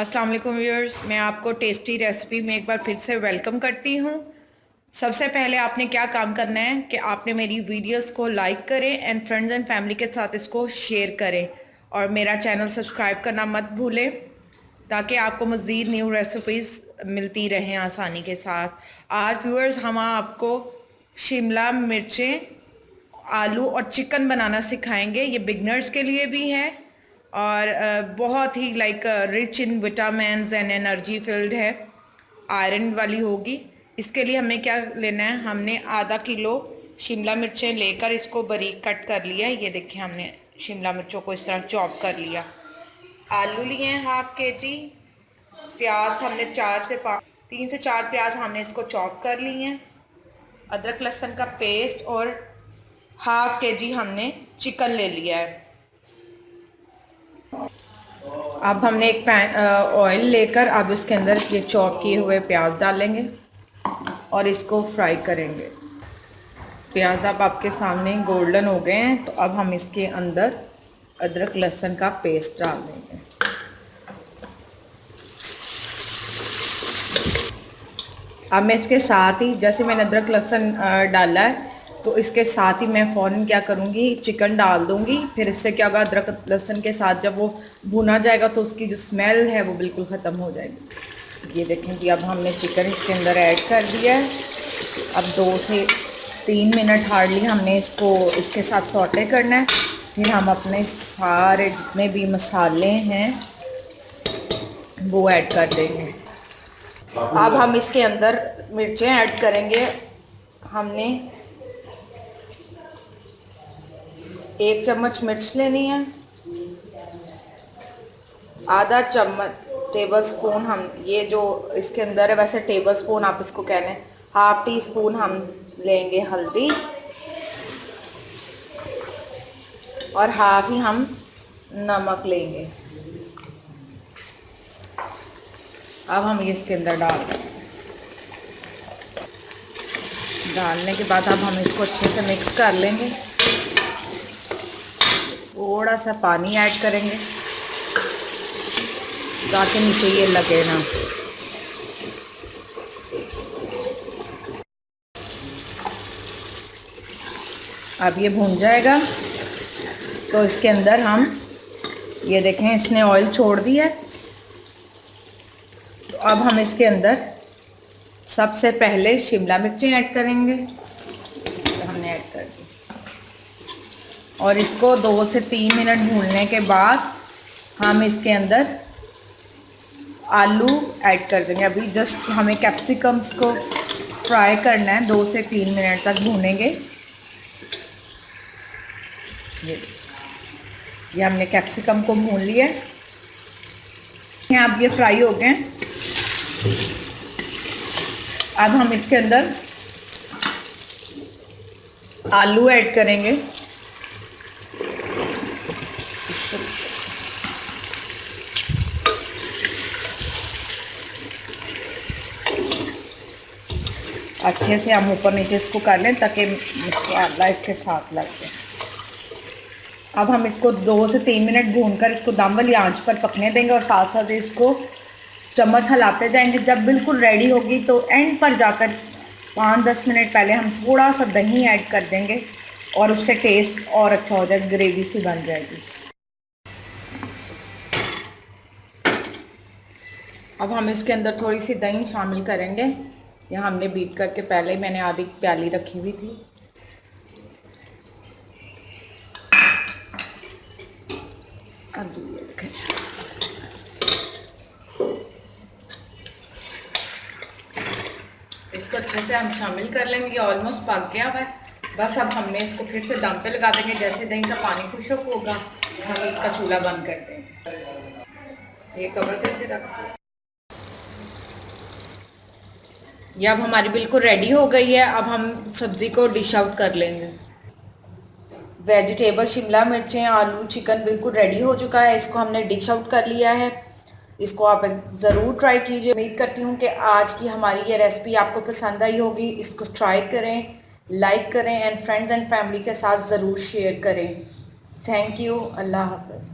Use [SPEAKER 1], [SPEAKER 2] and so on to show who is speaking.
[SPEAKER 1] अस्सलाम वालेकुम व्यूअर्स, मैं आपको टेस्टी रेसिपी में एक बार फिर से वेलकम करती हूँ। सबसे पहले आपने क्या काम करना है कि आपने मेरी वीडियोस को लाइक करें एंड फ्रेंड्स एंड फैमिली के साथ इसको शेयर करें और मेरा चैनल सब्सक्राइब करना मत भूलें ताकि आपको मज़ीद न्यू रेसिपीज़ मिलती रहें आसानी के साथ। आज व्यूअर्स हम आपको शिमला मिर्चें, आलू और चिकन बनाना सिखाएंगे। ये बिगनर्स के लिए भी है और बहुत ही rich in vitamins and energy filled है, आयरन वाली होगी। इसके लिए हमें क्या लेना है, हमने आधा किलो शिमला मिर्चें लेकर इसको बारीक कट कर लिया है। ये देखिए, हमने शिमला मिर्चों को इस तरह चॉप कर लिया। आलू लिए हैं हाफ के जी। प्याज हमने 3 से 4 प्याज हमने इसको चॉप कर लिए हैं। अदरक लहसुन का पेस्ट और हाफ के जी हमने चिकन ले लिया है। अब हमने एक पैन ऑयल लेकर अब इसके अंदर ये चॉप किए हुए प्याज डालेंगे और इसको फ्राई करेंगे। प्याज अब आपके सामने गोल्डन हो गए हैं, तो अब हम इसके अंदर अदरक लहसुन का पेस्ट डाल देंगे। अब मैं इसके साथ ही, जैसे मैंने अदरक लहसुन डाला है तो इसके साथ ही मैं फ़ौरन क्या करूँगी, चिकन डाल दूँगी। फिर इससे क्या होगा, अदरक लहसुन के साथ जब वो भुना जाएगा तो उसकी जो स्मेल है वो बिल्कुल ख़त्म हो जाएगी। ये देखें कि अब हमने चिकन इसके अंदर ऐड कर दिया है। अब 2 से 3 मिनट हार्डली हमने इसको इसके साथ सौटे करना है। फिर हम अपने सारे जितने भी मसाले हैं वो ऐड कर देंगे। अब हम इसके अंदर मिर्चें ऐड करेंगे। हमने 1 चम्मच मिर्च लेनी है, आधा चम्मच टेबल स्पून, हम ये जो इसके अंदर है वैसे टेबल स्पून आप इसको कहने, हाफ टी स्पून हम लेंगे हल्दी और हाफ ही हम नमक लेंगे। अब हम ये इसके अंदर डालने के बाद अब हम इसको अच्छे से मिक्स कर लेंगे। थोड़ा सा पानी ऐड करेंगे ताकि नीचे ये लगे ना। अब ये भून जाएगा तो इसके अंदर हम ये देखें इसने ऑयल छोड़ दिया है। तो अब हम इसके अंदर सबसे पहले शिमला मिर्चें ऐड करेंगे। तो हमने ऐड कर दी और इसको 2 से 3 मिनट भूनने के बाद हम इसके अंदर आलू ऐड कर देंगे। अभी जस्ट हमें कैप्सिकम्स को फ्राई करना है, 2 से 3 मिनट तक भूनेंगे। ये हमने कैप्सिकम को भून लिया है। अब ये फ्राई हो गए। अब हम इसके अंदर आलू ऐड करेंगे। अच्छे से हम ऊपर नीचे इसको कर लें ताकि मसाला इसके साथ लग जाए। अब हम इसको 2 से 3 मिनट भूनकर इसको दम वाली आंच पर पकने देंगे और साथ साथ इसको चम्मच हिलाते जाएंगे। जब बिल्कुल रेडी होगी तो एंड पर जाकर 5-10 मिनट पहले हम थोड़ा सा दही ऐड कर देंगे और उससे टेस्ट और अच्छा हो जाएगा, ग्रेवी सी बन जाएगी। अब हम इसके अंदर थोड़ी सी दही शामिल करेंगे। यहाँ हमने बीट करके पहले ही मैंने आधी प्याली रखी हुई थी। अब ये देखें, इसको अच्छे से हम शामिल कर लेंगे। ये ऑलमोस्ट पक गया हुआ है। बस अब हमने इसको फिर से दम पे लगा देंगे। जैसे दही का पानी खुश्क होगा हम इसका चूल्हा बंद कर देंगे। ये कवर करके रख दें। ये अब हमारी बिल्कुल रेडी हो गई है। अब हम सब्ज़ी को डिश आउट कर लेंगे। वेजिटेबल शिमला मिर्चें, आलू, चिकन बिल्कुल रेडी हो चुका है। इसको हमने डिश आउट कर लिया है। इसको आप ज़रूर ट्राई कीजिए। उम्मीद करती हूँ कि आज की हमारी ये रेसिपी आपको पसंद आई होगी। इसको ट्राई करें, लाइक करें एंड फ्रेंड्स एंड फैमिली के साथ ज़रूर शेयर करें। Thank you. अल्लाह हाफ़िज़।